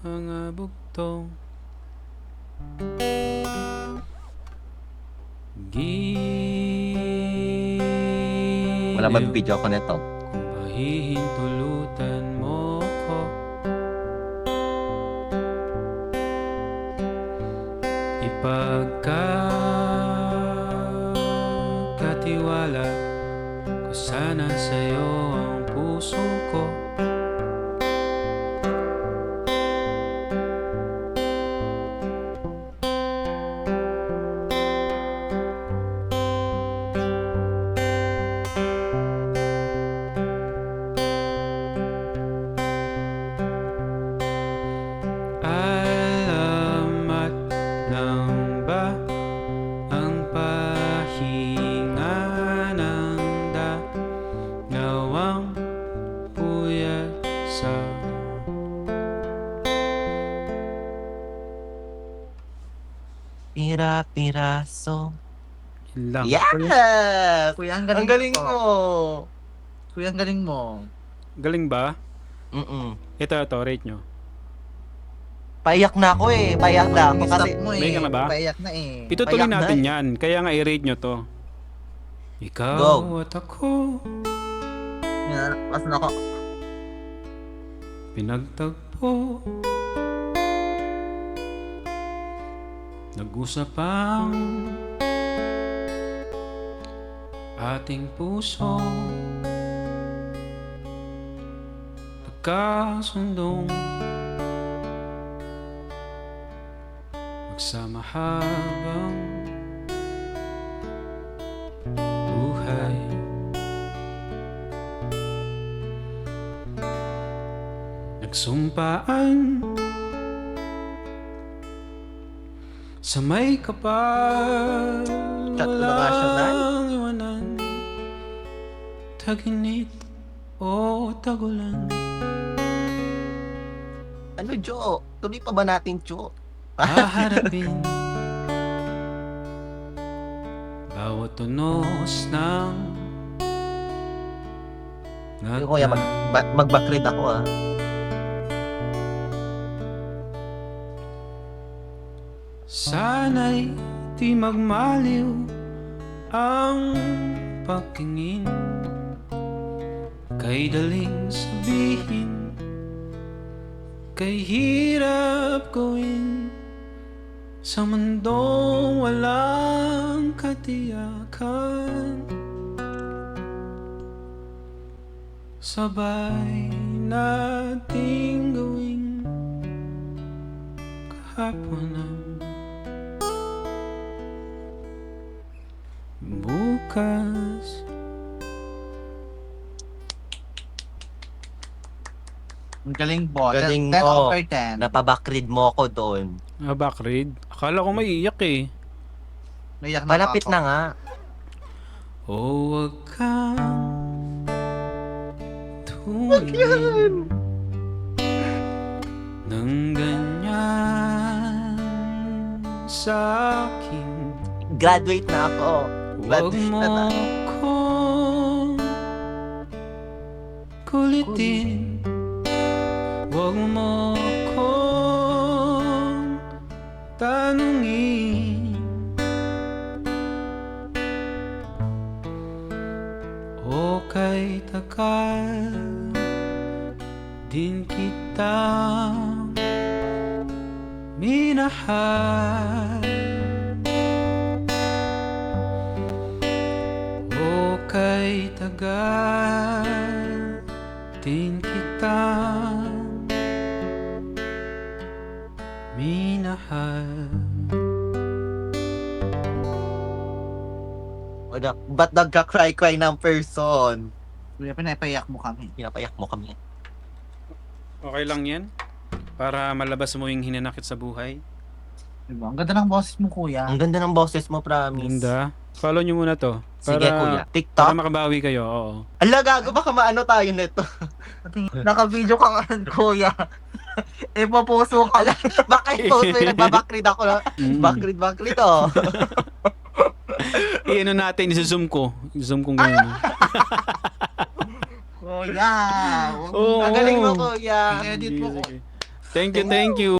mga bugtong Wala giliw mag-video ako nito. kung pahihintulutan mo ko. Ipagkatiwala ko sana sa'yo ang puso ko. Alamat lang ba ang pahinga ng dalawang puyat sa Pira-piraso. yun lang. Yes! Kuya, ang Ang galing po. mo! Kuya, ang galing mo. Galing ba? Ito, Ito, rate nyo. paiyak na ako eh. Paiyak na ako kasi... Stop mo May ka na ba? Paiyak na eh. Itutuloy Payak na natin eh. yan. Kaya nga i-rate nyo to. Ikaw Go. at ako Yan, mas na ako. pinagtagpo, nag-usap ang ating puso, nagkasundong magsama habang buhay. Nagsumpaan sa may kapal, Chat to the national. walang iwanan, taginit o tagulan. Ano, Jo? Tuloy pa ba natin, Jo? Haharapin bawat tunos ng Hindi ko kaya mag-backread ako ah. sana'y di magmaliw ang pagtingin, kay daling sabihin, kay hirap gawin sa mundong walang katiyakan. Sabay nating gawin kahapon ang bukas. Ang galing po. Galing 10 mo. over 10. Napabackread mo ako doon. Backread? Akala ko maiiyak eh. Naiyak na Malapit ako. na nga. O wag kang tumingin ng ganyan sa akin. Graduate na ako. Wag Graduate mo na tayo. kong kulitin, wag mo kong tanungin, o kay takal din kitang minahal. O kay tagal din kitang minahal. Wala. Ba't nagka-cry-cry ng person? Kuya, pinapaiyak mo kami. Pinapayak mo kami. Okay lang yan? Para malabas mo yung hinanakit sa buhay. Diba? Ang ganda ng boses mo, kuya. Ang ganda ng boses mo, promise. Ganda. Follow nyo muna to. Sige, kuya. Para TikTok? makabawi kayo, oo. Ala, gago, baka maano tayo nito. Naka-video ka nga, kuya. Ipapuso ka lang. Baka i-post mo yung nagbabackread ako na. Mm. Backread, oh. I-ano natin, i-zoom ko. I-zoom kong gano'n. Kuya. Oo. Ang galing mo, kuya. I-edit mo ko. Sige. Thank you, thank you.